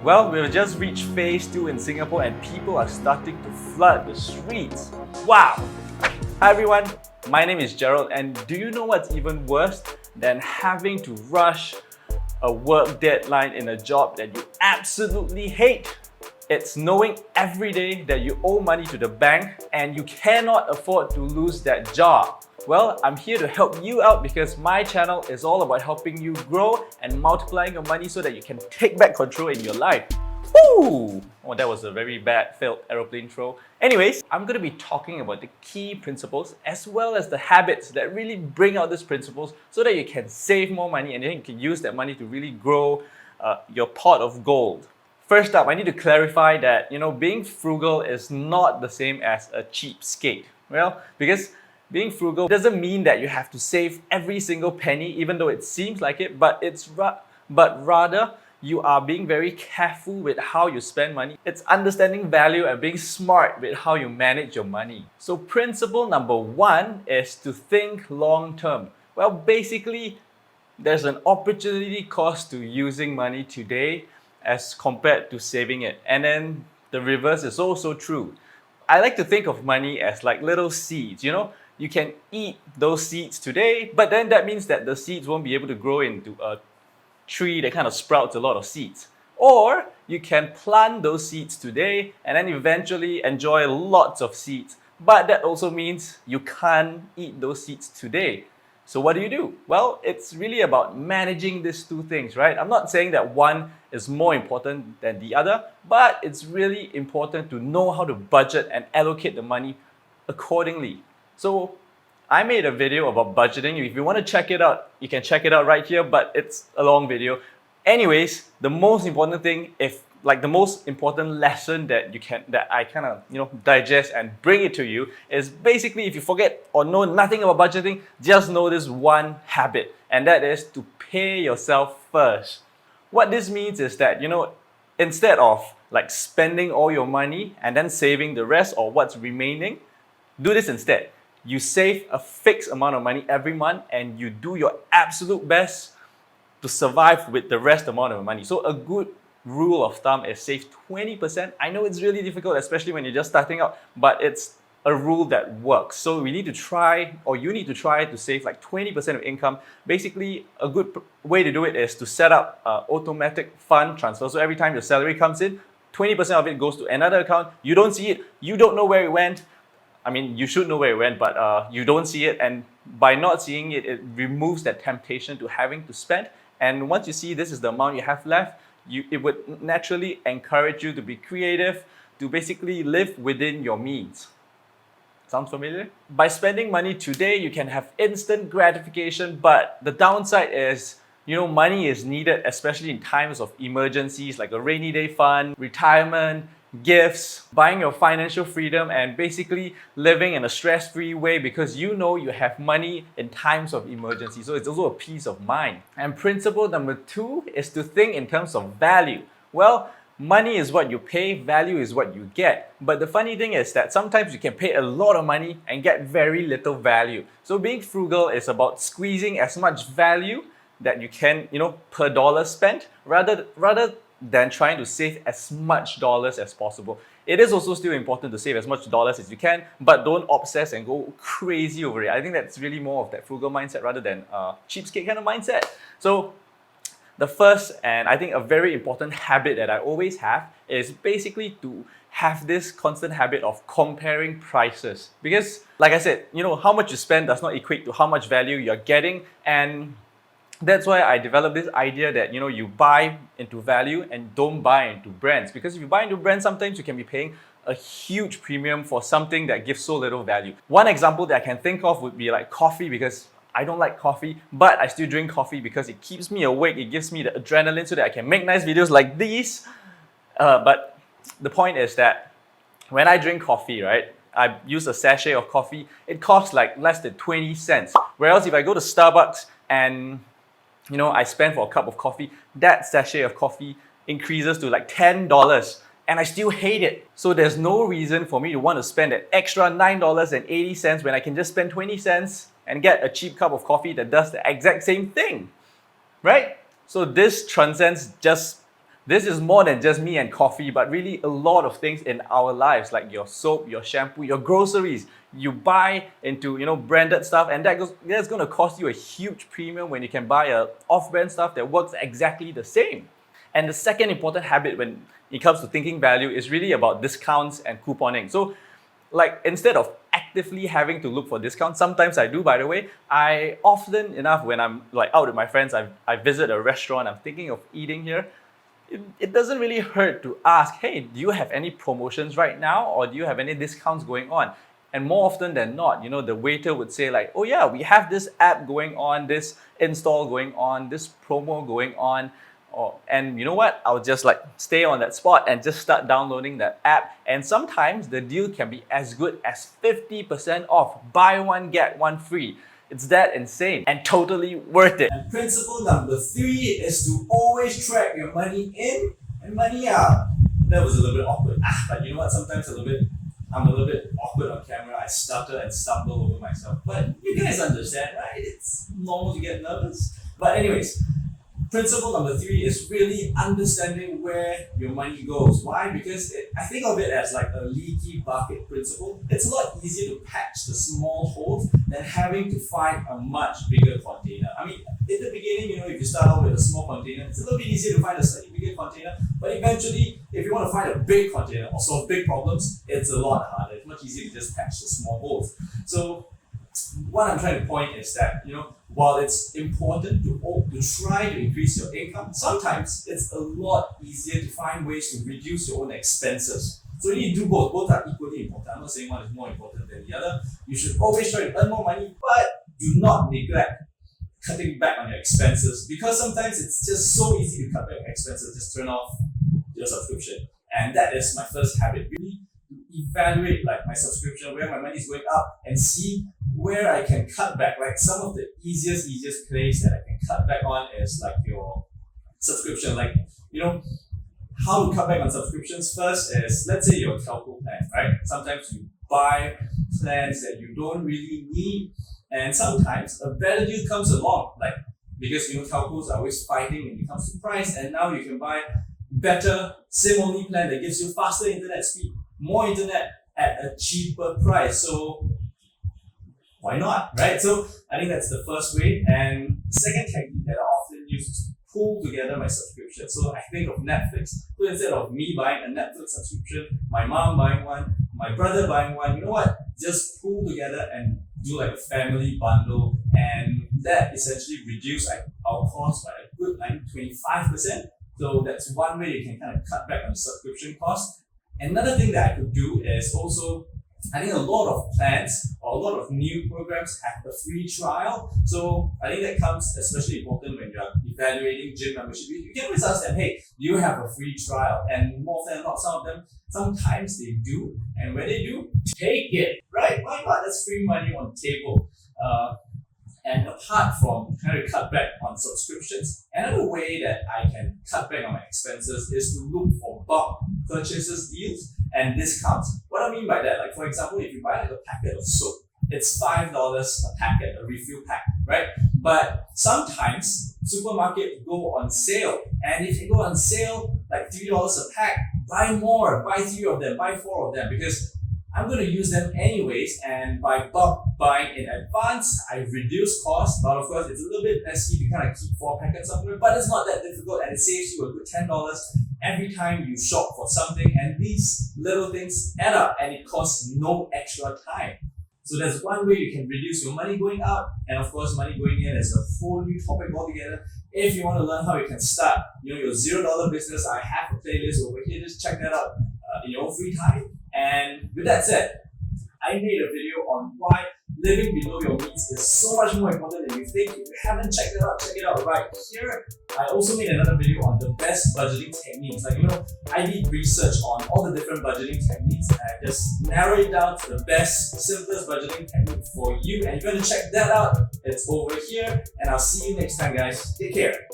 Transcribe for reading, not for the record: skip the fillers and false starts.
Well, we've just reached phase 2 in Singapore and people are starting to flood the streets. Wow! Hi everyone, my name is Gerald, and do you know what's even worse than having to rush a work deadline in a job that you absolutely hate? It's knowing every day that you owe money to the bank and you cannot afford to lose that job. Well, I'm here to help you out because my channel is all about helping you grow and multiplying your money so that you can take back control in your life. Woo! Oh, that was a very bad failed aeroplane throw. Anyways, I'm going to be talking about the key principles as well as the habits that really bring out these principles so that you can save more money and then you can use that money to really grow your pot of gold. First up, I need to clarify that, being frugal is not the same as a cheapskate. Well, because being frugal doesn't mean that you have to save every single penny, even though it seems like it, but rather you are being very careful with how you spend money. It's understanding value and being smart with how you manage your money. So principle number 1 is to think long term. Well, basically, there's an opportunity cost to using money today as compared to saving it. And then the reverse is also true. I like to think of money as like little seeds, You can eat those seeds today, but then that means that the seeds won't be able to grow into a tree that kind of sprouts a lot of seeds. Or you can plant those seeds today and then eventually enjoy lots of seeds. But that also means you can't eat those seeds today. So what do? Well, it's really about managing these two things, right? I'm not saying that one is more important than the other, but it's really important to know how to budget and allocate the money accordingly. So I made a video about budgeting. If you want to check it out, you can check it out right here, but it's a long video. Anyways, the most important thing, the most important lesson that I kind of digest and bring it to you is basically, if you forget or know nothing about budgeting, just know this one habit, and that is to pay yourself first. What this means is that instead of spending all your money and then saving the rest or what's remaining, do this instead. You save a fixed amount of money every month and you do your absolute best to survive with the rest amount of money. So a good rule of thumb is save 20%. I know it's really difficult, especially when you're just starting out, but it's a rule that works. So you need to try to save 20% of income. Basically, a good way to do it is to set up automatic fund transfer. So every time your salary comes in, 20% of it goes to another account. You don't see it, you don't know where it went. I mean, you should know where it went, but you don't see it. And by not seeing it, it removes that temptation to having to spend. And once you see this is the amount you have left, it would naturally encourage you to be creative, to basically live within your means. Sounds familiar? By spending money today, you can have instant gratification, but the downside is, money is needed, especially in times of emergencies like a rainy day fund, retirement, gifts, buying your financial freedom, and basically living in a stress-free way because you have money in times of emergency. So it's also a peace of mind. And principle number 2 is to think in terms of value. Well, money is what you pay, value is what you get. But the funny thing is that sometimes you can pay a lot of money and get very little value. So being frugal is about squeezing as much value that you can, per dollar spent, rather than trying to save as much dollars as possible. It is also still important to save as much dollars as you can, but don't obsess and go crazy over it. I think that's really more of that frugal mindset rather than cheapskate kind of mindset. So the first, and I think a very important habit that I always have, is basically to have this constant habit of comparing prices. Because like I said, how much you spend does not equate to how much value you're getting, and that's why I developed this idea that you buy into value and don't buy into brands. Because if you buy into brands, sometimes you can be paying a huge premium for something that gives so little value. One example that I can think of would be like coffee, because I don't like coffee, but I still drink coffee because it keeps me awake, it gives me the adrenaline so that I can make nice videos like these. But the point is that when I drink coffee, right, I use a sachet of coffee, it costs less than 20 cents. Whereas if I go to Starbucks and I spend for a cup of coffee, that sachet of coffee increases to $10 and I still hate it. So there's no reason for me to want to spend that extra $9.80 when I can just spend 20 cents and get a cheap cup of coffee that does the exact same thing, right? So this transcends just This is more than just me and coffee, but really a lot of things in our lives, like your soap, your shampoo, your groceries. You buy into branded stuff, and that's going to cost you a huge premium when you can buy a off-brand stuff that works exactly the same. And the second important habit when it comes to thinking value is really about discounts and couponing. So like instead of actively having to look for discounts, sometimes I do, by the way, I often enough when I'm like out with my friends, I visit a restaurant, I'm thinking of eating here, it doesn't really hurt to ask, hey, do you have any promotions right now, or do you have any discounts going on? And more often than not, the waiter would say like, oh yeah, we have this app going on, this install going on, this promo going on. And you know what? I'll just like stay on that spot and just start downloading that app. And sometimes the deal can be as good as 50% off. Buy one, get one free. It's that insane and totally worth it. And principle number 3 is to always track your money in and money out. That was a little bit awkward. But you know what? Sometimes I'm a little bit awkward on camera. I stutter and stumble over myself. But you guys understand, right? It's normal to get nervous. But anyways, principle number 3 is really understanding where your money goes. Why? Because I think of it as like a leaky bucket principle. It's a lot easier to patch the small holes than having to find a much bigger container. I mean, in the beginning, if you start off with a small container, it's a little bit easier to find a slightly bigger container. But eventually, if you want to find a big container or solve big problems, it's a lot harder. It's much easier to just patch the small holes. So what I'm trying to point is that, while it's important to try to increase your income, sometimes it's a lot easier to find ways to reduce your own expenses. So you need to do both. Both are equally important. I'm not saying one is more important than the other. You should always try to earn more money, but do not neglect cutting back on your expenses, because sometimes it's just so easy to cut back on expenses. Just turn off your subscription. And that is my first habit, really to evaluate like my subscription, where my money is going up, and see where I can cut back. Like some of the easiest place that I can cut back on is like your subscription. Like, how to cut back on subscriptions first is, let's say your telco plan, right? Sometimes you buy plans that you don't really need, and sometimes a better deal comes along, like because telcos are always fighting when it comes to price, and now you can buy better SIM-only plan that gives you faster internet speed, more internet at a cheaper price. So why not, right? So I think that's the first way. And the second technique that I often use is to pool together my subscription. So I think of Netflix. So instead of me buying a Netflix subscription, my mom buying one, my brother buying one, you know what? Just pool together and do like a family bundle, and that essentially reduce our cost by a good 25%. So that's one way you can kind of cut back on the subscription cost. Another thing that I could do is also, I think a lot of plans or a lot of new programs have a free trial. So I think that comes especially important when you're evaluating gym membership. You can always ask them, hey, do you have a free trial? And more often than not, some of them, sometimes they do. And when they do, take it, right? Why not? That's free money on the table. And apart from trying to cut back on subscriptions, another way that I can cut back on my expenses is to look for bulk purchases deals and discounts. What I mean by that, like for example, if you buy like a packet of soap, it's $5 a packet, a refill pack, right? But sometimes supermarkets go on sale, and if they go on sale like $3 a pack, buy more, buy 3 of them, buy 4 of them, because I'm going to use them anyways, and by bulk buying in advance, I reduce costs, but of course it's a little bit messy to kind of keep 4 packets somewhere, but it's not that difficult, and it saves you a good $10 every time you shop for something, and these little things add up, and it costs no extra time. So that's one way you can reduce your money going out, and of course money going in is a whole new topic altogether. If you want to learn how you can start your $0 business, I have a playlist over here, just check that out in your own free time. And with that said, I made a video on why living below your means is so much more important than you think. If you haven't checked it out, check it out right here. I also made another video on the best budgeting techniques. Like, I did research on all the different budgeting techniques, and I just narrowed it down to the best, simplest budgeting technique for you. And if you want to check that out, it's over here. And I'll see you next time, guys. Take care.